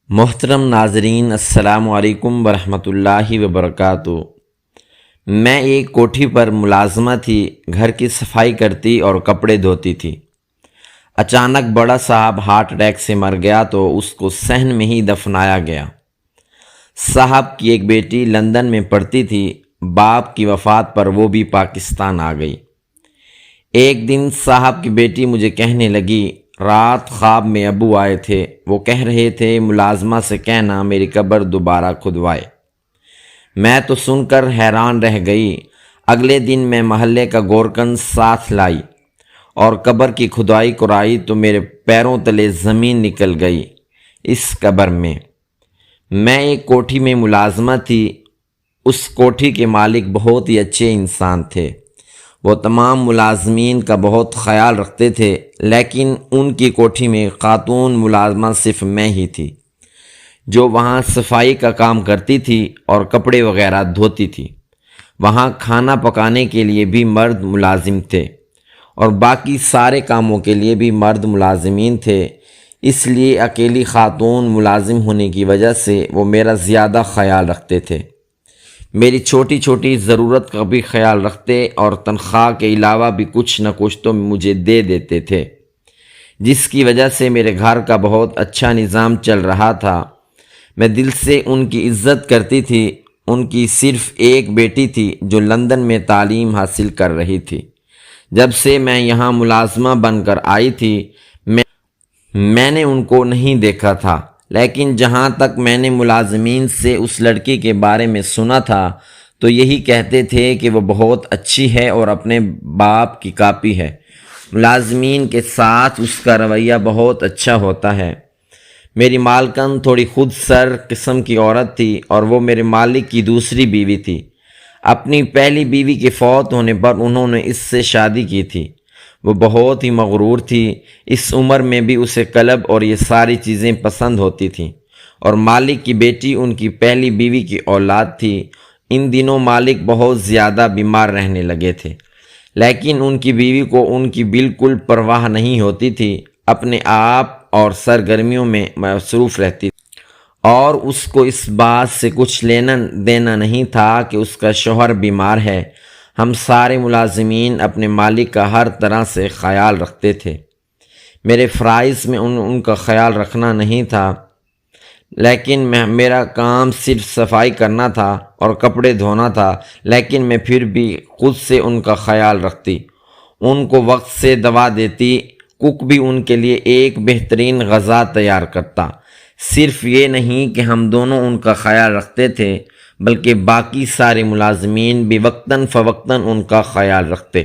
محترم ناظرین، السلام علیکم ورحمۃ اللہ وبرکاتہ۔ میں ایک کوٹھی پر ملازمہ تھی، گھر کی صفائی کرتی اور کپڑے دھوتی تھی۔ اچانک بڑا صاحب ہارٹ اٹیک سے مر گیا تو اس کو صحن میں ہی دفنایا گیا۔ صاحب کی ایک بیٹی لندن میں پڑھتی تھی، باپ کی وفات پر وہ بھی پاکستان آ گئی۔ ایک دن صاحب کی بیٹی مجھے کہنے لگی، رات خواب میں ابو آئے تھے، وہ کہہ رہے تھے ملازمہ سے کہنا میری قبر دوبارہ کھدوائے۔ میں تو سن کر حیران رہ گئی۔ اگلے دن میں محلے کا گورکن ساتھ لائی اور قبر کی کھدائی کرائی تو میرے پیروں تلے زمین نکل گئی۔ اس قبر میں ایک کوٹھی میں ملازمہ تھی۔ اس کوٹھی کے مالک بہت ہی اچھے انسان تھے۔ وہ تمام ملازمین کا بہت خیال رکھتے تھے، لیکن ان کی کوٹھی میں خاتون ملازمہ صرف میں ہی تھی جو وہاں صفائی کا کام کرتی تھی اور کپڑے وغیرہ دھوتی تھی۔ وہاں کھانا پکانے کے لیے بھی مرد ملازم تھے اور باقی سارے کاموں کے لیے بھی مرد ملازمین تھے۔ اس لیے اکیلی خاتون ملازم ہونے کی وجہ سے وہ میرا زیادہ خیال رکھتے تھے۔ میری چھوٹی چھوٹی ضرورت کا بھی خیال رکھتے اور تنخواہ کے علاوہ بھی کچھ نہ کچھ تو مجھے دے دیتے تھے، جس کی وجہ سے میرے گھر کا بہت اچھا نظام چل رہا تھا۔ میں دل سے ان کی عزت کرتی تھی۔ ان کی صرف ایک بیٹی تھی جو لندن میں تعلیم حاصل کر رہی تھی۔ جب سے میں یہاں ملازمہ بن کر آئی تھی میں نے ان کو نہیں دیکھا تھا، لیکن جہاں تک میں نے ملازمین سے اس لڑکی کے بارے میں سنا تھا تو یہی کہتے تھے کہ وہ بہت اچھی ہے اور اپنے باپ کی کاپی ہے۔ ملازمین کے ساتھ اس کا رویہ بہت اچھا ہوتا ہے۔ میری مالکن تھوڑی خود سر قسم کی عورت تھی اور وہ میرے مالک کی دوسری بیوی تھی۔ اپنی پہلی بیوی کے فوت ہونے پر انہوں نے اس سے شادی کی تھی۔ وہ بہت ہی مغرور تھی۔ اس عمر میں بھی اسے کلب اور یہ ساری چیزیں پسند ہوتی تھیں، اور مالک کی بیٹی ان کی پہلی بیوی کی اولاد تھی۔ ان دنوں مالک بہت زیادہ بیمار رہنے لگے تھے، لیکن ان کی بیوی کو ان کی بالکل پرواہ نہیں ہوتی تھی، اپنے آپ اور سرگرمیوں میں مصروف رہتی تھی، اور اس کو اس بات سے کچھ لینا دینا نہیں تھا کہ اس کا شوہر بیمار ہے۔ ہم سارے ملازمین اپنے مالک کا ہر طرح سے خیال رکھتے تھے۔ میرے فرائض میں ان کا خیال رکھنا نہیں تھا، لیکن میرا کام صرف صفائی کرنا تھا اور کپڑے دھونا تھا، لیکن میں پھر بھی خود سے ان کا خیال رکھتی، ان کو وقت سے دوا دیتی، کک بھی ان کے لیے ایک بہترین غذا تیار کرتا۔ صرف یہ نہیں کہ ہم دونوں ان کا خیال رکھتے تھے، بلکہ باقی سارے ملازمین بھی وقتاً فوقتاً ان کا خیال رکھتے۔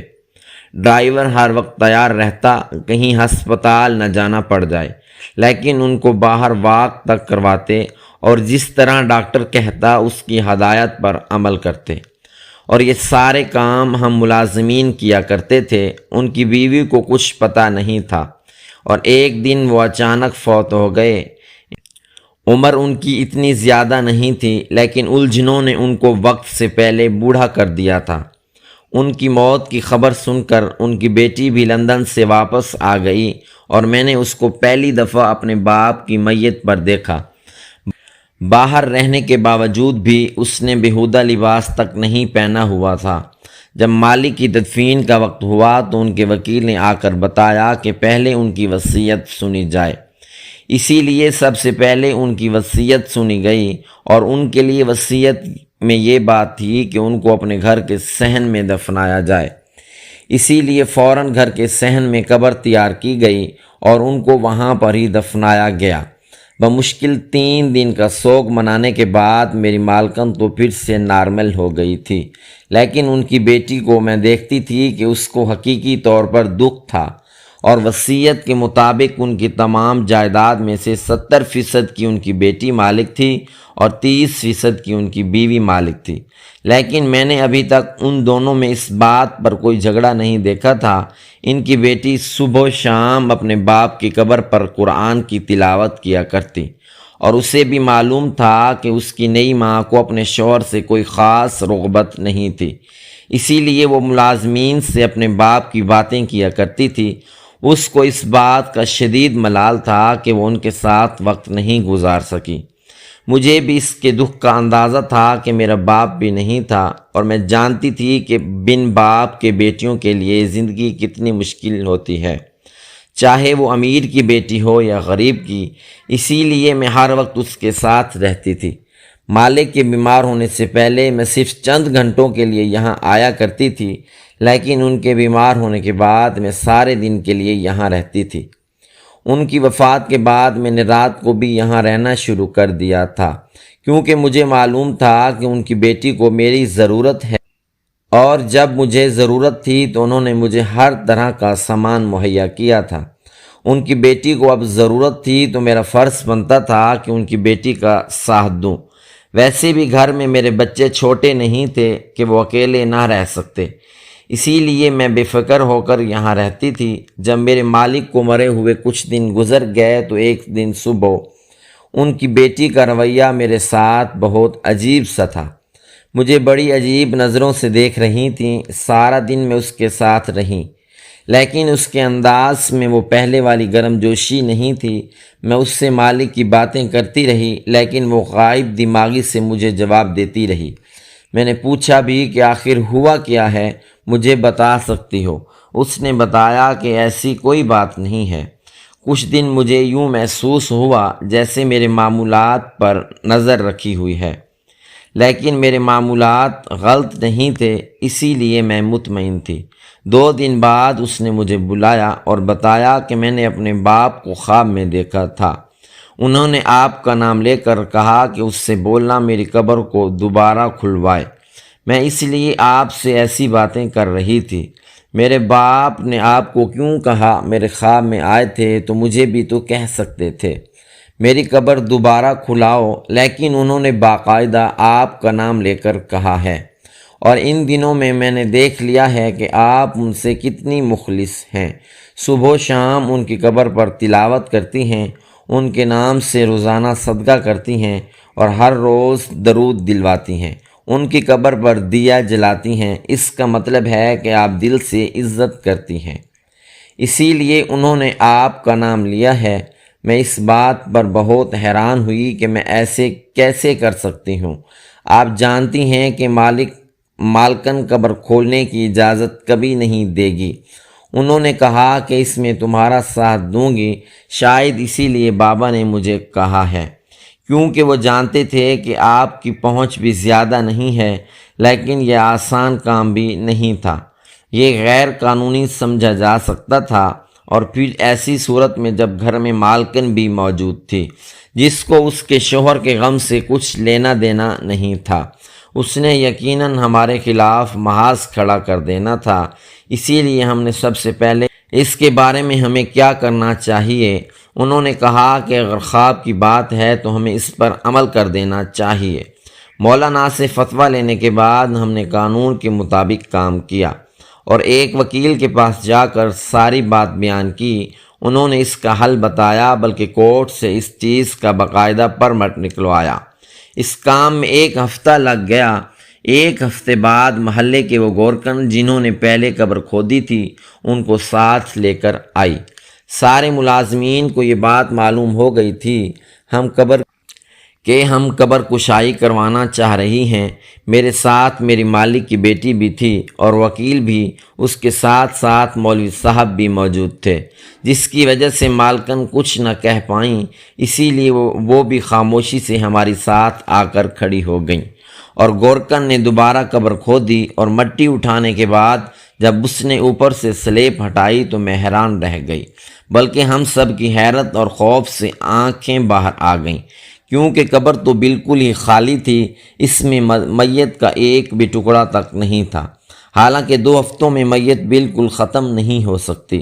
ڈرائیور ہر وقت تیار رہتا، کہیں ہسپتال نہ جانا پڑ جائے، لیکن ان کو باہر واک تک کرواتے اور جس طرح ڈاکٹر کہتا اس کی ہدایت پر عمل کرتے، اور یہ سارے کام ہم ملازمین کیا کرتے تھے۔ ان کی بیوی کو کچھ پتہ نہیں تھا اور ایک دن وہ اچانک فوت ہو گئے۔ عمر ان کی اتنی زیادہ نہیں تھی، لیکن الجھنوں نے ان کو وقت سے پہلے بوڑھا کر دیا تھا۔ ان کی موت کی خبر سن کر ان کی بیٹی بھی لندن سے واپس آ گئی اور میں نے اس کو پہلی دفعہ اپنے باپ کی میت پر دیکھا۔ باہر رہنے کے باوجود بھی اس نے بیہودہ لباس تک نہیں پہنا ہوا تھا۔ جب مالک کی تدفین کا وقت ہوا تو ان کے وکیل نے آ کر بتایا کہ پہلے ان کی وصیت سنی جائے۔ اسی لیے سب سے پہلے ان کی وصیت سنی گئی، اور ان کے لیے وصیت میں یہ بات تھی کہ ان کو اپنے گھر کے صحن میں دفنایا جائے۔ اسی لیے فوراً گھر کے صحن میں قبر تیار کی گئی اور ان کو وہاں پر ہی دفنایا گیا۔ بمشکل 3 دن کا سوگ منانے کے بعد میری مالکن تو پھر سے نارمل ہو گئی تھی، لیکن ان کی بیٹی کو میں دیکھتی تھی کہ اس کو حقیقی طور پر دکھ تھا، اور وصیت کے مطابق ان کی تمام جائیداد میں سے 70% کی ان کی بیٹی مالک تھی اور 30% کی ان کی بیوی مالک تھی۔ لیکن میں نے ابھی تک ان دونوں میں اس بات پر کوئی جھگڑا نہیں دیکھا تھا۔ ان کی بیٹی صبح و شام اپنے باپ کی قبر پر قرآن کی تلاوت کیا کرتی، اور اسے بھی معلوم تھا کہ اس کی نئی ماں کو اپنے شوہر سے کوئی خاص رغبت نہیں تھی، اسی لیے وہ ملازمین سے اپنے باپ کی باتیں کیا کرتی تھی۔ اس کو اس بات کا شدید ملال تھا کہ وہ ان کے ساتھ وقت نہیں گزار سکی۔ مجھے بھی اس کے دکھ کا اندازہ تھا کہ میرا باپ بھی نہیں تھا، اور میں جانتی تھی کہ بن باپ کے بیٹیوں کے لیے زندگی کتنی مشکل ہوتی ہے، چاہے وہ امیر کی بیٹی ہو یا غریب کی۔ اسی لیے میں ہر وقت اس کے ساتھ رہتی تھی۔ مالک کے بیمار ہونے سے پہلے میں صرف چند گھنٹوں کے لیے یہاں آیا کرتی تھی، لیکن ان کے بیمار ہونے کے بعد میں سارے دن کے لیے یہاں رہتی تھی۔ ان کی وفات کے بعد میں نے رات کو بھی یہاں رہنا شروع کر دیا تھا، کیونکہ مجھے معلوم تھا کہ ان کی بیٹی کو میری ضرورت ہے، اور جب مجھے ضرورت تھی تو انہوں نے مجھے ہر طرح کا سامان مہیا کیا تھا۔ ان کی بیٹی کو اب ضرورت تھی تو میرا فرض بنتا تھا کہ ان کی بیٹی کا ساتھ دوں۔ ویسے بھی گھر میں میرے بچے چھوٹے نہیں تھے کہ وہ اکیلے نہ رہ سکتے، اسی لیے میں بے فکر ہو کر یہاں رہتی تھی۔ جب میرے مالک کو مرے ہوئے کچھ دن گزر گئے تو ایک دن صبح ان کی بیٹی کا رویہ میرے ساتھ بہت عجیب سا تھا۔ مجھے بڑی عجیب نظروں سے دیکھ رہی تھیں۔ سارا دن میں اس کے ساتھ رہی، لیکن اس کے انداز میں وہ پہلے والی گرم جوشی نہیں تھی۔ میں اس سے مالک کی باتیں کرتی رہی، لیکن وہ غائب دماغی سے مجھے جواب دیتی رہی۔ میں نے پوچھا بھی کہ آخر ہوا کیا ہے، مجھے بتا سکتی ہو؟ اس نے بتایا کہ ایسی کوئی بات نہیں ہے۔ کچھ دن مجھے یوں محسوس ہوا جیسے میرے معمولات پر نظر رکھی ہوئی ہے، لیکن میرے معمولات غلط نہیں تھے، اسی لیے میں مطمئن تھی۔ 2 دن بعد اس نے مجھے بلایا اور بتایا کہ میں نے اپنے باپ کو خواب میں دیکھا تھا۔ انہوں نے آپ کا نام لے کر کہا کہ اس سے بولنا میری قبر کو دوبارہ کھلوائے۔ میں اس لیے آپ سے ایسی باتیں کر رہی تھی۔ میرے باپ نے آپ کو کیوں کہا؟ میرے خواب میں آئے تھے تو مجھے بھی تو کہہ سکتے تھے میری قبر دوبارہ کھلاؤ، لیکن انہوں نے باقاعدہ آپ کا نام لے کر کہا ہے، اور ان دنوں میں نے دیکھ لیا ہے کہ آپ ان سے کتنی مخلص ہیں۔ صبح و شام ان کی قبر پر تلاوت کرتی ہیں، ان کے نام سے روزانہ صدقہ کرتی ہیں، اور ہر روز درود دلواتی ہیں، ان کی قبر پر دیا جلاتی ہیں۔ اس کا مطلب ہے کہ آپ دل سے عزت کرتی ہیں، اسی لیے انہوں نے آپ کا نام لیا ہے۔ میں اس بات پر بہت حیران ہوئی کہ میں ایسے کیسے کر سکتی ہوں۔ آپ جانتی ہیں کہ مالکن قبر کھولنے کی اجازت کبھی نہیں دے گی۔ انہوں نے کہا کہ اس میں تمہارا ساتھ دوں گی، شاید اسی لیے بابا نے مجھے کہا ہے، کیونکہ وہ جانتے تھے کہ آپ کی پہنچ بھی زیادہ نہیں ہے، لیکن یہ آسان کام بھی نہیں تھا، یہ غیر قانونی سمجھا جا سکتا تھا، اور پھر ایسی صورت میں جب گھر میں مالکن بھی موجود تھی جس کو اس کے شوہر کے غم سے کچھ لینا دینا نہیں تھا، اس نے یقیناً ہمارے خلاف محاذ کھڑا کر دینا تھا۔ اسی لیے ہم نے سب سے پہلے اس کے بارے میں ہمیں کیا کرنا چاہیے؟ انہوں نے کہا کہ اگر خواب کی بات ہے تو ہمیں اس پر عمل کر دینا چاہیے۔ مولانا سے فتویٰ لینے کے بعد ہم نے قانون کے مطابق کام کیا اور ایک وکیل کے پاس جا کر ساری بات بیان کی۔ انہوں نے اس کا حل بتایا، بلکہ کورٹ سے اس چیز کا باقاعدہ پرمٹ نکلوایا۔ اس کام میں 1 ہفتہ لگ گیا۔ 1 ہفتے بعد محلے کے وہ گورکن جنہوں نے پہلے قبر کھودی تھی ان کو ساتھ لے کر آئی۔ سارے ملازمین کو یہ بات معلوم ہو گئی تھی ہم قبر کشائی کروانا چاہ رہی ہیں۔ میرے ساتھ میری مالک کی بیٹی بھی تھی اور وکیل بھی، اس کے ساتھ ساتھ مولوی صاحب بھی موجود تھے، جس کی وجہ سے مالکن کچھ نہ کہہ پائیں، اسی لیے وہ بھی خاموشی سے ہماری ساتھ آ کر کھڑی ہو گئیں، اور گورکن نے دوبارہ قبر کھودی اور مٹی اٹھانے کے بعد جب اس نے اوپر سے سلیب ہٹائی تو میں حیران رہ گئی، بلکہ ہم سب کی حیرت اور خوف سے آنکھیں باہر آ گئیں، کیونکہ قبر تو بالکل ہی خالی تھی، اس میں میت کا ایک بھی ٹکڑا تک نہیں تھا۔ حالانکہ 2 ہفتوں میں میت بالکل ختم نہیں ہو سکتی۔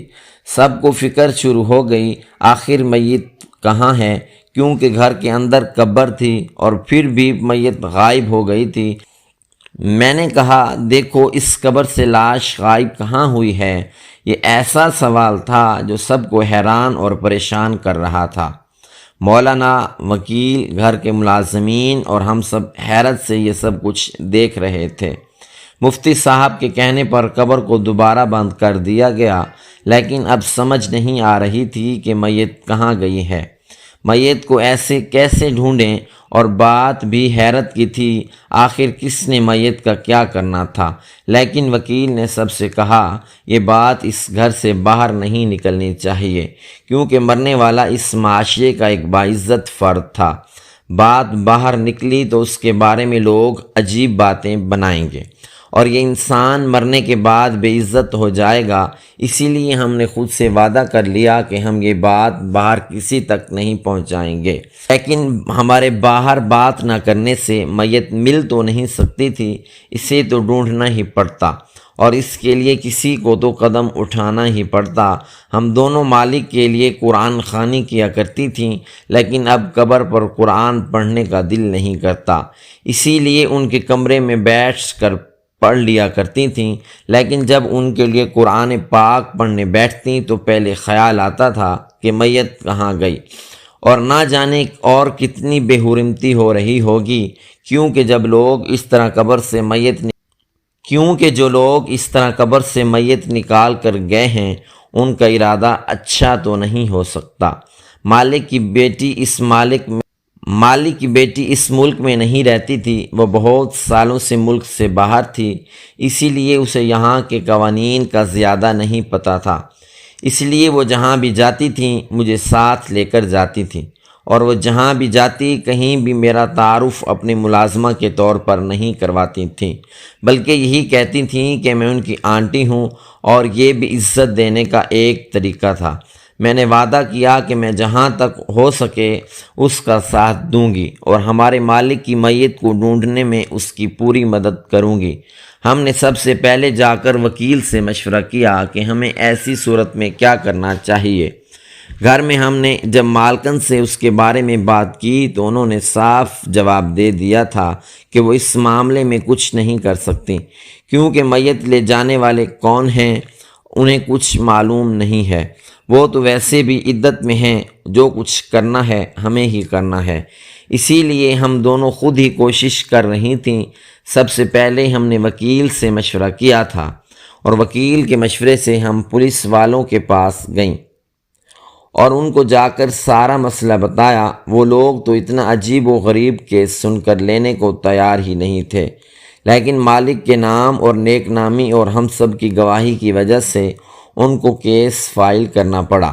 سب کو فکر شروع ہو گئی، آخر میت کہاں ہے؟ کیونکہ گھر کے اندر قبر تھی اور پھر بھی میت غائب ہو گئی تھی۔ میں نے کہا، دیکھو اس قبر سے لاش غائب کہاں ہوئی ہے؟ یہ ایسا سوال تھا جو سب کو حیران اور پریشان کر رہا تھا۔ مولانا، وکیل، گھر کے ملازمین اور ہم سب حیرت سے یہ سب کچھ دیکھ رہے تھے۔ مفتی صاحب کے کہنے پر قبر کو دوبارہ بند کر دیا گیا، لیکن اب سمجھ نہیں آ رہی تھی کہ میت کہاں گئی ہے، میت کو ایسے کیسے ڈھونڈیں، اور بات بھی حیرت کی تھی، آخر کس نے میت کا کیا کرنا تھا۔ لیکن وکیل نے سب سے کہا یہ بات اس گھر سے باہر نہیں نکلنی چاہیے، کیونکہ مرنے والا اس معاشرے کا ایک باعزت فرد تھا، بات باہر نکلی تو اس کے بارے میں لوگ عجیب باتیں بنائیں گے اور یہ انسان مرنے کے بعد بے عزت ہو جائے گا۔ اسی لیے ہم نے خود سے وعدہ کر لیا کہ ہم یہ بات باہر کسی تک نہیں پہنچائیں گے۔ لیکن ہمارے باہر بات نہ کرنے سے میت مل تو نہیں سکتی تھی، اسے تو ڈھونڈنا ہی پڑتا، اور اس کے لیے کسی کو تو قدم اٹھانا ہی پڑتا۔ ہم دونوں مالک کے لیے قرآن خوانی کیا کرتی تھیں، لیکن اب قبر پر قرآن پڑھنے کا دل نہیں کرتا، اسی لیے ان کے کمرے میں بیٹھ کر پڑھ لیا کرتی تھیں۔ لیکن جب ان کے لیے قرآن پاک پڑھنے بیٹھتیں تو پہلے خیال آتا تھا کہ میت کہاں گئی، اور نہ جانے اور کتنی بے حرمتی ہو رہی ہوگی، کیونکہ جو لوگ اس طرح قبر سے میت نکال کر گئے ہیں ان کا ارادہ اچھا تو نہیں ہو سکتا۔ مالک کی بیٹی اس ملک میں نہیں رہتی تھی، وہ بہت سالوں سے ملک سے باہر تھی، اسی لیے اسے یہاں کے قوانین کا زیادہ نہیں پتہ تھا، اس لیے وہ جہاں بھی جاتی تھیں مجھے ساتھ لے کر جاتی تھیں، اور وہ جہاں بھی جاتی کہیں بھی میرا تعارف اپنے ملازمہ کے طور پر نہیں کرواتی تھیں، بلکہ یہی کہتی تھیں کہ میں ان کی آنٹی ہوں، اور یہ بھی عزت دینے کا ایک طریقہ تھا۔ میں نے وعدہ کیا کہ میں جہاں تک ہو سکے اس کا ساتھ دوں گی، اور ہمارے مالک کی میت کو ڈھونڈنے میں اس کی پوری مدد کروں گی۔ ہم نے سب سے پہلے جا کر وکیل سے مشورہ کیا کہ ہمیں ایسی صورت میں کیا کرنا چاہیے۔ گھر میں ہم نے جب مالکن سے اس کے بارے میں بات کی تو انہوں نے صاف جواب دے دیا تھا کہ وہ اس معاملے میں کچھ نہیں کر سکتی، کیونکہ میت لے جانے والے کون ہیں انہیں کچھ معلوم نہیں ہے، وہ تو ویسے بھی عدت میں ہیں، جو کچھ کرنا ہے ہمیں ہی کرنا ہے۔ اسی لیے ہم دونوں خود ہی کوشش کر رہی تھیں۔ سب سے پہلے ہم نے وکیل سے مشورہ کیا تھا، اور وکیل کے مشورے سے ہم پولیس والوں کے پاس گئیں اور ان کو جا کر سارا مسئلہ بتایا۔ وہ لوگ تو اتنا عجیب و غریب کیس سن کر لینے کو تیار ہی نہیں تھے، لیکن مالک کے نام اور نیک نامی اور ہم سب کی گواہی کی وجہ سے ان کو کیس فائل کرنا پڑا۔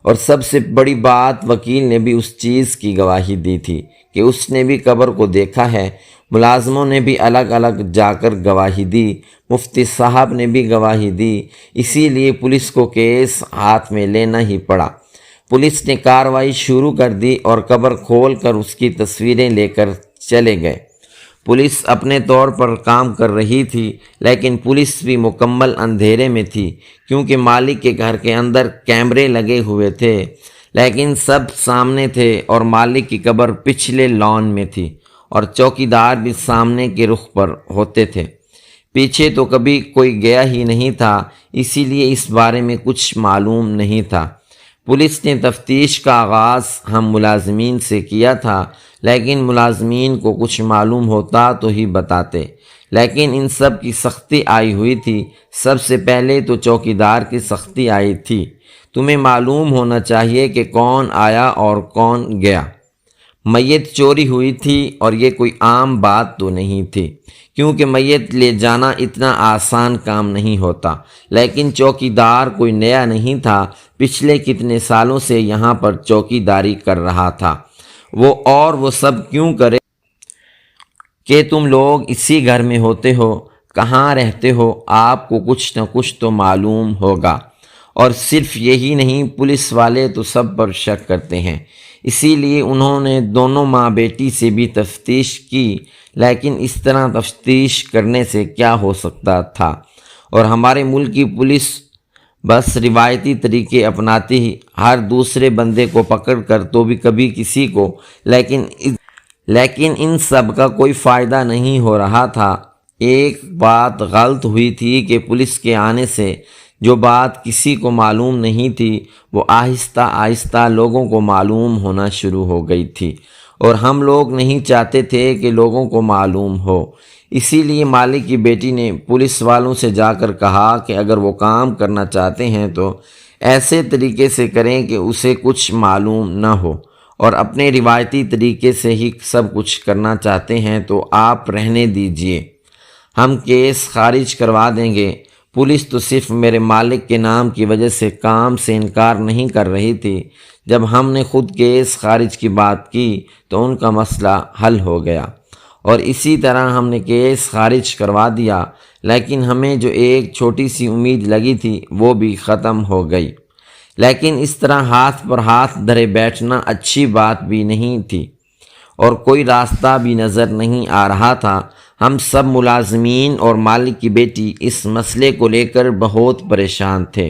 اور سب سے بڑی بات، وکیل نے بھی اس چیز کی گواہی دی تھی کہ اس نے بھی قبر کو دیکھا ہے، ملازموں نے بھی الگ الگ جا کر گواہی دی، مفتی صاحب نے بھی گواہی دی، اسی لیے پولیس کو کیس ہاتھ میں لینا ہی پڑا۔ پولیس نے کارروائی شروع کر دی اور قبر کھول کر اس کی تصویریں لے کر چلے گئے۔ پولیس اپنے طور پر کام کر رہی تھی، لیکن پولیس بھی مکمل اندھیرے میں تھی، کیونکہ مالک کے گھر کے اندر کیمرے لگے ہوئے تھے، لیکن سب سامنے تھے، اور مالک کی قبر پچھلے لان میں تھی، اور چوکیدار بھی سامنے کے رخ پر ہوتے تھے، پیچھے تو کبھی کوئی گیا ہی نہیں تھا، اسی لیے اس بارے میں کچھ معلوم نہیں تھا۔ پولیس نے تفتیش کا آغاز ہم ملازمین سے کیا تھا، لیکن ملازمین کو کچھ معلوم ہوتا تو ہی بتاتے، لیکن ان سب کی سختی آئی ہوئی تھی۔ سب سے پہلے تو چوکیدار کی سختی آئی تھی۔ تمہیں معلوم ہونا چاہیے کہ کون آیا اور کون گیا۔ میت چوری ہوئی تھی، اور یہ کوئی عام بات تو نہیں تھی، کیونکہ میت لے جانا اتنا آسان کام نہیں ہوتا، لیکن چوکیدار کوئی نیا نہیں تھا، پچھلے کتنے سالوں سے یہاں پر چوکیداری کر رہا تھا۔ وہ سب کیوں کرے کہ تم لوگ اسی گھر میں ہوتے ہو، کہاں رہتے ہو، آپ کو کچھ نہ کچھ تو معلوم ہوگا۔ اور صرف یہی نہیں، پولیس والے تو سب پر شک کرتے ہیں، اسی لیے انہوں نے دونوں ماں بیٹی سے بھی تفتیش کی، لیکن اس طرح تفتیش کرنے سے کیا ہو سکتا تھا، اور ہمارے ملک کی پولیس بس روایتی طریقے اپناتی ہی، ہر دوسرے بندے کو پکڑ کر تو بھی کبھی کسی کو، لیکن ان سب کا کوئی فائدہ نہیں ہو رہا تھا۔ ایک بات غلط ہوئی تھی کہ پولیس کے آنے سے جو بات کسی کو معلوم نہیں تھی وہ آہستہ آہستہ لوگوں کو معلوم ہونا شروع ہو گئی تھی، اور ہم لوگ نہیں چاہتے تھے کہ لوگوں کو معلوم ہو، اسی لیے مالک کی بیٹی نے پولیس والوں سے جا کر کہا کہ اگر وہ کام کرنا چاہتے ہیں تو ایسے طریقے سے کریں کہ اسے کچھ معلوم نہ ہو، اور اپنے روایتی طریقے سے ہی سب کچھ کرنا چاہتے ہیں تو آپ رہنے دیجئے، ہم کیس خارج کروا دیں گے۔ پولیس تو صرف میرے مالک کے نام کی وجہ سے کام سے انکار نہیں کر رہی تھی، جب ہم نے خود کیس خارج کی بات کی تو ان کا مسئلہ حل ہو گیا، اور اسی طرح ہم نے کیس خارج کروا دیا، لیکن ہمیں جو ایک چھوٹی سی امید لگی تھی وہ بھی ختم ہو گئی۔ لیکن اس طرح ہاتھ پر ہاتھ دھرے بیٹھنا اچھی بات بھی نہیں تھی، اور کوئی راستہ بھی نظر نہیں آ رہا تھا۔ ہم سب ملازمین اور مالک کی بیٹی اس مسئلے کو لے کر بہت پریشان تھے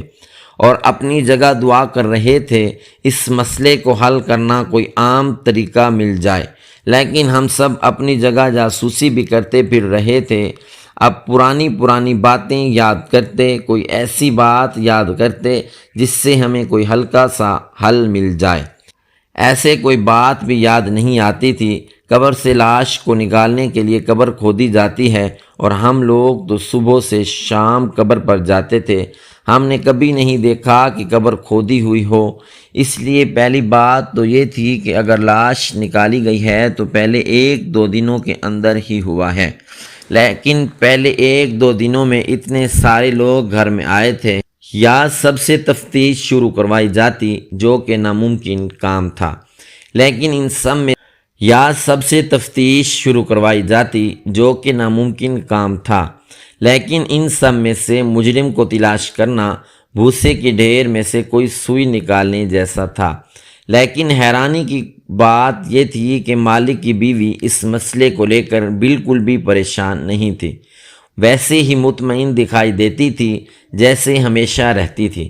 اور اپنی جگہ دعا کر رہے تھے اس مسئلے کو حل کرنا کوئی عام طریقہ مل جائے، لیکن ہم سب اپنی جگہ جاسوسی بھی کرتے پھر رہے تھے۔ اب پرانی باتیں یاد کرتے، کوئی ایسی بات یاد کرتے جس سے ہمیں کوئی ہلکا سا حل مل جائے۔ ایسے کوئی بات بھی یاد نہیں آتی تھی۔ قبر سے لاش کو نکالنے کے لیے قبر کھودی جاتی ہے، اور ہم لوگ تو صبح سے شام قبر پر جاتے تھے، ہم نے کبھی نہیں دیکھا کہ قبر کھودی ہوئی ہو۔ اس لیے پہلی بات تو یہ تھی کہ اگر لاش نکالی گئی ہے تو پہلے 1-2 دنوں کے اندر ہی ہوا ہے، لیکن پہلے 1-2 دنوں میں اتنے سارے لوگ گھر میں آئے تھے، یا سب سے تفتیش شروع کروائی جاتی جو کہ ناممکن کام تھا، لیکن ان سب میں سے مجرم کو تلاش کرنا بھوسے کے ڈھیر میں سے کوئی سوئی نکالنے جیسا تھا۔ لیکن حیرانی کی بات یہ تھی کہ مالک کی بیوی اس مسئلے کو لے کر بالکل بھی پریشان نہیں تھی، ویسے ہی مطمئن دکھائی دیتی تھی جیسے ہمیشہ رہتی تھی۔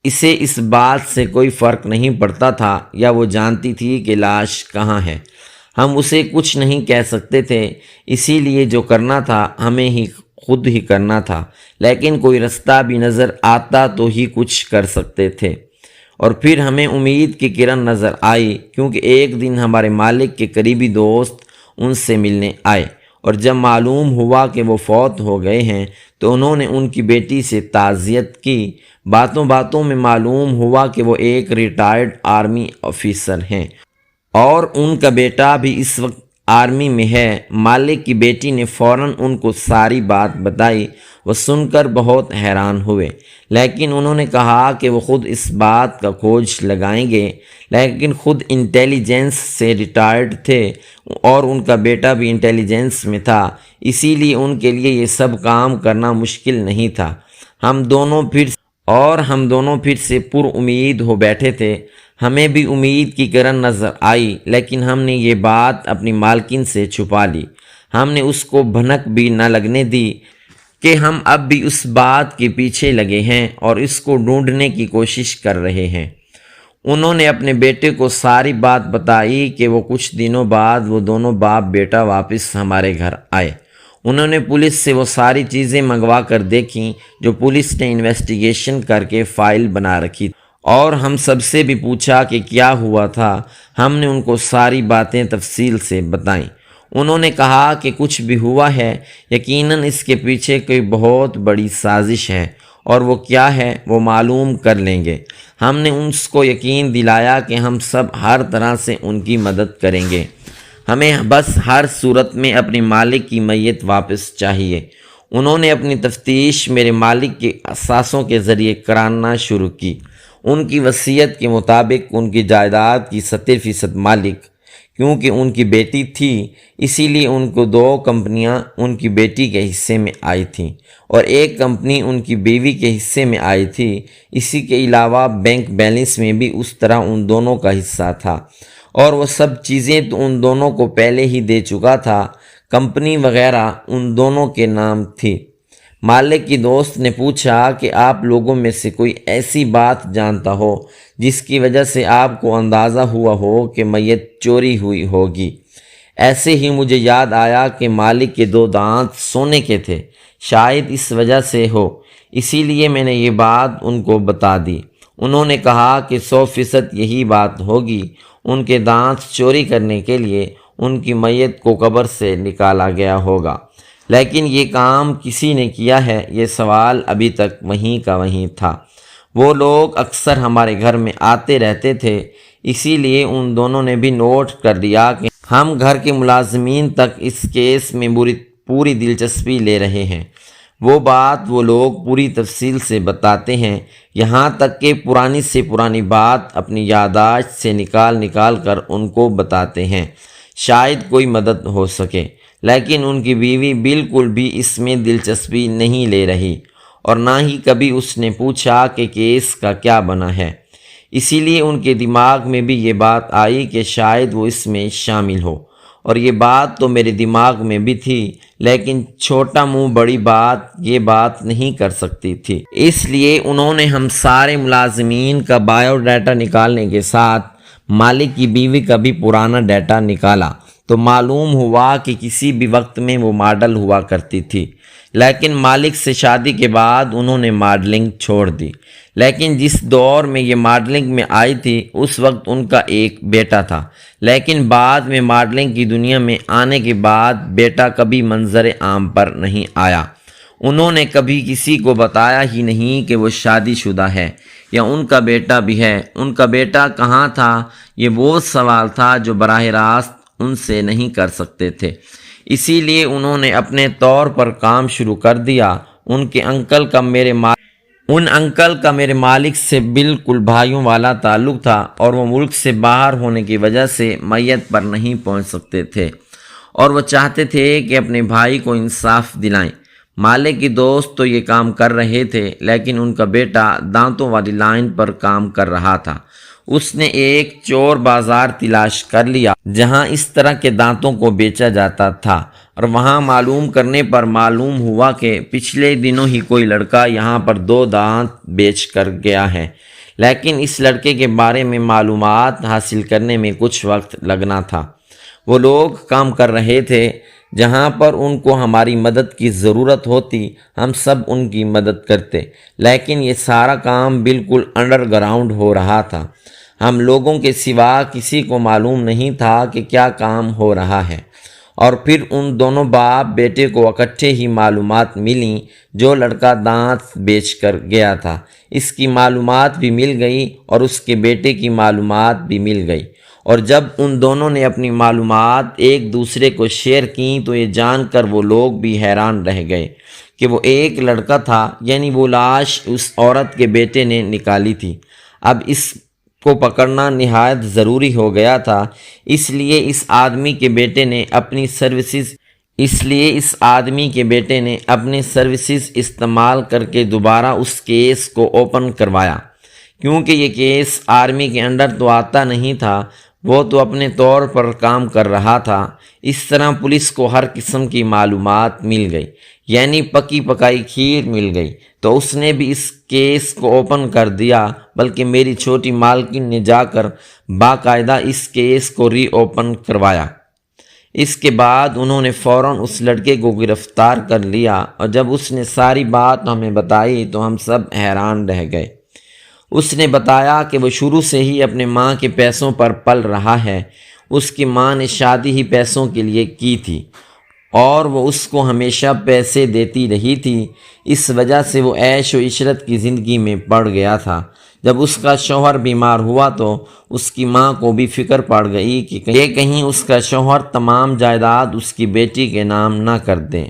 اسے اس بات سے کوئی فرق نہیں پڑتا تھا، یا وہ جانتی تھی کہ لاش کہاں ہے۔ ہم اسے کچھ نہیں کہہ سکتے تھے، اسی لیے جو کرنا تھا ہمیں ہی خود ہی کرنا تھا، لیکن کوئی رستہ بھی نظر آتا تو ہی کچھ کر سکتے تھے۔ اور پھر ہمیں امید کی کرن نظر آئی، کیونکہ ایک دن ہمارے مالک کے قریبی دوست ان سے ملنے آئے، اور جب معلوم ہوا کہ وہ فوت ہو گئے ہیں تو انہوں نے ان کی بیٹی سے تعزیت کی۔ باتوں میں معلوم ہوا کہ وہ ایک ریٹائرڈ آرمی آفیسر ہیں، اور ان کا بیٹا بھی اس وقت آرمی میں ہے۔ مالک کی بیٹی نے فوراً ان کو ساری بات بتائی۔ وہ سن کر بہت حیران ہوئے، لیکن انہوں نے کہا کہ وہ خود اس بات کا کھوج لگائیں گے، لیکن خود انٹیلیجنس سے ریٹائرڈ تھے اور ان کا بیٹا بھی انٹیلیجنس میں تھا، اسی لیے ان کے لیے یہ سب کام کرنا مشکل نہیں تھا۔ ہم دونوں پھر سے پر امید ہو بیٹھے تھے۔ ہمیں بھی امید کی کرن نظر آئی، لیکن ہم نے یہ بات اپنی مالکن سے چھپا لی۔ ہم نے اس کو بھنک بھی نہ لگنے دی کہ ہم اب بھی اس بات کے پیچھے لگے ہیں اور اس کو ڈھونڈنے کی کوشش کر رہے ہیں۔ انہوں نے اپنے بیٹے کو ساری بات بتائی کہ وہ کچھ دنوں بعد وہ دونوں باپ بیٹا واپس ہمارے گھر آئے۔ انہوں نے پولیس سے وہ ساری چیزیں منگوا کر دیکھیں جو پولیس نے انویسٹیگیشن کر کے فائل بنا رکھی، اور ہم سب سے بھی پوچھا کہ کیا ہوا تھا۔ ہم نے ان کو ساری باتیں تفصیل سے بتائیں۔ انہوں نے کہا کہ کچھ بھی ہوا ہے، یقیناً اس کے پیچھے کوئی بہت بڑی سازش ہے، اور وہ کیا ہے وہ معلوم کر لیں گے۔ ہم نے اس کو یقین دلایا کہ ہم سب ہر طرح سے ان کی مدد کریں گے، ہمیں بس ہر صورت میں اپنے مالک کی میت واپس چاہیے۔ انہوں نے اپنی تفتیش میرے مالک کے اثاثوں کے ذریعے کرانا شروع کی۔ ان کی وصیت کے مطابق ان کی جائیداد کی 70% مالک، کیونکہ ان کی بیٹی تھی اسی لیے ان کو 2 کمپنیاں ان کی بیٹی کے حصے میں آئی تھیں، اور 1 کمپنی ان کی بیوی کے حصے میں آئی تھی۔ اسی کے علاوہ بینک بیلنس میں بھی اس طرح ان دونوں کا حصہ تھا، اور وہ سب چیزیں تو ان دونوں کو پہلے ہی دے چکا تھا۔ کمپنی وغیرہ ان دونوں کے نام تھی۔ مالک کی دوست نے پوچھا کہ آپ لوگوں میں سے کوئی ایسی بات جانتا ہو جس کی وجہ سے آپ کو اندازہ ہوا ہو کہ میت چوری ہوئی ہوگی؟ ایسے ہی مجھے یاد آیا کہ مالک کے 2 دانت سونے کے تھے، شاید اس وجہ سے ہو، اسی لیے میں نے یہ بات ان کو بتا دی۔ انہوں نے کہا کہ 100% یہی بات ہوگی۔ ان کے دانت چوری کرنے کے لیے ان کی میت کو قبر سے نکالا گیا ہوگا۔ لیکن یہ کام کسی نے کیا ہے، یہ سوال ابھی تک وہیں کا وہیں تھا۔ وہ لوگ اکثر ہمارے گھر میں آتے رہتے تھے، اسی لیے ان دونوں نے بھی نوٹ کر لیا کہ ہم گھر کے ملازمین تک اس کیس میں پوری دلچسپی لے رہے ہیں۔ وہ بات وہ لوگ پوری تفصیل سے بتاتے ہیں، یہاں تک کہ پرانی سے پرانی بات اپنی یادداشت سے نکال کر ان کو بتاتے ہیں، شاید کوئی مدد ہو سکے۔ لیکن ان کی بیوی بالکل بھی اس میں دلچسپی نہیں لے رہی، اور نہ ہی کبھی اس نے پوچھا کہ کیس کا کیا بنا ہے۔ اسی لیے ان کے دماغ میں بھی یہ بات آئی کہ شاید وہ اس میں شامل ہو، اور یہ بات تو میرے دماغ میں بھی تھی، لیکن چھوٹا منہ بڑی بات یہ بات نہیں کر سکتی تھی۔ اس لیے انہوں نے ہم سارے ملازمین کا بایو ڈیٹا نکالنے کے ساتھ مالک کی بیوی کا بھی پرانا ڈیٹا نکالا، تو معلوم ہوا کہ کسی بھی وقت میں وہ ماڈل ہوا کرتی تھی، لیکن مالک سے شادی کے بعد انہوں نے ماڈلنگ چھوڑ دی۔ لیکن جس دور میں یہ ماڈلنگ میں آئی تھی اس وقت ان کا ایک بیٹا تھا، لیکن بعد میں ماڈلنگ کی دنیا میں آنے کے بعد بیٹا کبھی منظر عام پر نہیں آیا۔ انہوں نے کبھی کسی کو بتایا ہی نہیں کہ وہ شادی شدہ ہے یا ان کا بیٹا بھی ہے۔ ان کا بیٹا کہاں تھا، یہ وہ سوال تھا جو براہ راست ان سے نہیں کر سکتے تھے۔ اسی لیے انہوں نے اپنے طور پر کام شروع کر دیا۔ ان انکل کا میرے مالک سے بالکل بھائیوں والا تعلق تھا، اور وہ ملک سے باہر ہونے کی وجہ سے میت پر نہیں پہنچ سکتے تھے، اور وہ چاہتے تھے کہ اپنے بھائی کو انصاف دلائیں۔ مالک کی دوست تو یہ کام کر رہے تھے، لیکن ان کا بیٹا دانتوں والی لائن پر کام کر رہا تھا۔ اس نے ایک چور بازار تلاش کر لیا جہاں اس طرح کے دانتوں کو بیچا جاتا تھا، اور وہاں معلوم کرنے پر معلوم ہوا کہ پچھلے دنوں ہی کوئی لڑکا یہاں پر 2 دانت بیچ کر گیا ہے۔ لیکن اس لڑکے کے بارے میں معلومات حاصل کرنے میں کچھ وقت لگنا تھا۔ وہ لوگ کام کر رہے تھے، جہاں پر ان کو ہماری مدد کی ضرورت ہوتی ہم سب ان کی مدد کرتے، لیکن یہ سارا کام بالکل انڈر گراؤنڈ ہو رہا تھا۔ ہم لوگوں کے سوا کسی کو معلوم نہیں تھا کہ کیا کام ہو رہا ہے۔ اور پھر ان دونوں باپ بیٹے کو اکٹھے ہی معلومات ملیں، جو لڑکا دانت بیچ کر گیا تھا اس کی معلومات بھی مل گئی، اور اس کے بیٹے کی معلومات بھی مل گئی۔ اور جب ان دونوں نے اپنی معلومات ایک دوسرے کو شیئر کیں تو یہ جان کر وہ لوگ بھی حیران رہ گئے کہ وہ ایک لڑکا تھا، یعنی وہ لاش اس عورت کے بیٹے نے نکالی تھی۔ اب اس کو پکڑنا نہایت ضروری ہو گیا تھا، اس لیے اس آدمی کے بیٹے نے اپنی سروسز استعمال کر کے دوبارہ اس کیس کو اوپن کروایا، کیونکہ یہ کیس آرمی کے انڈر تو آتا نہیں تھا، وہ تو اپنے طور پر کام کر رہا تھا۔ اس طرح پولیس کو ہر قسم کی معلومات مل گئی، یعنی پکی پکائی کھیر مل گئی، تو اس نے بھی اس کیس کو اوپن کر دیا، بلکہ میری چھوٹی مالکن نے جا کر باقاعدہ اس کیس کو ری اوپن کروایا۔ اس کے بعد انہوں نے فوراً اس لڑکے کو گرفتار کر لیا، اور جب اس نے ساری بات ہمیں بتائی تو ہم سب حیران رہ گئے۔ اس نے بتایا کہ وہ شروع سے ہی اپنے ماں کے پیسوں پر پل رہا ہے۔ اس کی ماں نے شادی ہی پیسوں کے لیے کی تھی، اور وہ اس کو ہمیشہ پیسے دیتی رہی تھی، اس وجہ سے وہ عیش و عشرت کی زندگی میں پڑ گیا تھا۔ جب اس کا شوہر بیمار ہوا تو اس کی ماں کو بھی فکر پڑ گئی کہ کہیں اس کا شوہر تمام جائیداد اس کی بیٹی کے نام نہ کر دے،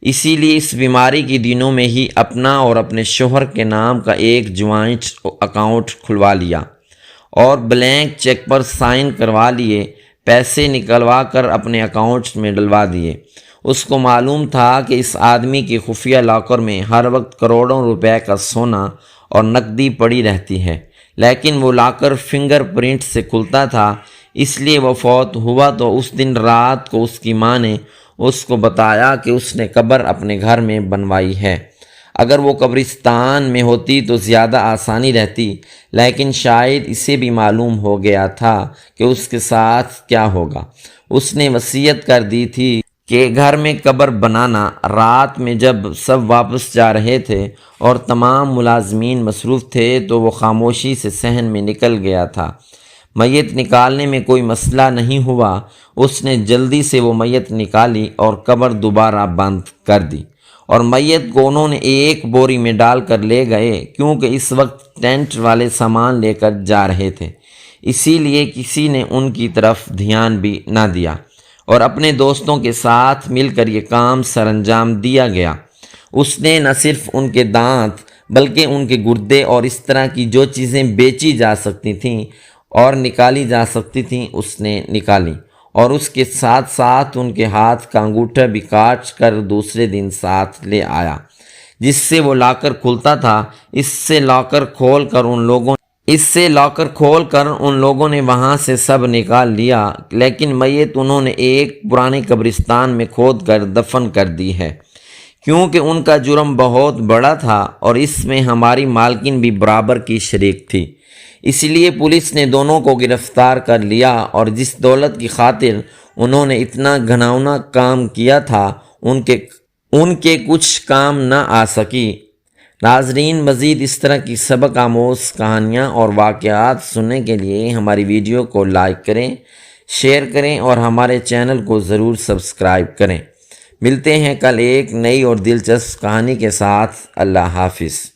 اسی لیے اس بیماری کے دنوں میں ہی اپنا اور اپنے شوہر کے نام کا ایک جوائنٹ اکاؤنٹ کھلوا لیا، اور بلینک چیک پر سائن کروا لیے، پیسے نکلوا کر اپنے اکاؤنٹس میں ڈلوا دیے۔ اس کو معلوم تھا کہ اس آدمی کے خفیہ لاکر میں ہر وقت کروڑوں روپے کا سونا اور نقدی پڑی رہتی ہے، لیکن وہ لاکر فنگر پرنٹ سے کھلتا تھا، اس لیے وہ فوت ہوا تو اس دن رات کو اس کی ماں نے اس کو بتایا کہ اس نے قبر اپنے گھر میں بنوائی ہے۔ اگر وہ قبرستان میں ہوتی تو زیادہ آسانی رہتی، لیکن شاید اسے بھی معلوم ہو گیا تھا کہ اس کے ساتھ کیا ہوگا۔ اس نے وصیت کر دی تھی کہ گھر میں قبر بنانا۔ رات میں جب سب واپس جا رہے تھے اور تمام ملازمین مصروف تھے تو وہ خاموشی سے صحن میں نکل گیا تھا۔ میت نکالنے میں کوئی مسئلہ نہیں ہوا۔ اس نے جلدی سے وہ میت نکالی اور قبر دوبارہ بند کر دی اور میت کو انہوں نے ایک بوری میں ڈال کر لے گئے، کیونکہ اس وقت ٹینٹ والے سامان لے کر جا رہے تھے، اسی لیے کسی نے ان کی طرف دھیان بھی نہ دیا اور اپنے دوستوں کے ساتھ مل کر یہ کام سر انجام دیا گیا۔ اس نے نہ صرف ان کے دانت بلکہ ان کے گردے اور اس طرح کی جو چیزیں بیچی جا سکتی تھیں اور نکالی جا سکتی تھیں اس نے نکالی، اور اس کے ساتھ ساتھ ان کے ہاتھ کا انگوٹھا بھی کاٹ کر دوسرے دن ساتھ لے آیا، جس سے وہ لاکر کھلتا تھا۔ اس سے لاکر کھول کر ان لوگوں نے وہاں سے سب نکال لیا، لیکن میت انہوں نے ایک پرانے قبرستان میں کھود کر دفن کر دی ہے، کیونکہ ان کا جرم بہت بڑا تھا اور اس میں ہماری مالکن بھی برابر کی شریک تھی۔ اس لیے پولیس نے دونوں کو گرفتار کر لیا، اور جس دولت کی خاطر انہوں نے اتنا گھناؤنا کام کیا تھا ان کے کچھ کام نہ آ سکی۔ ناظرین، مزید اس طرح کی سبق آموز کہانیاں اور واقعات سننے کے لیے ہماری ویڈیو کو لائک کریں، شیئر کریں اور ہمارے چینل کو ضرور سبسکرائب کریں۔ ملتے ہیں کل ایک نئی اور دلچسپ کہانی کے ساتھ۔ اللہ حافظ۔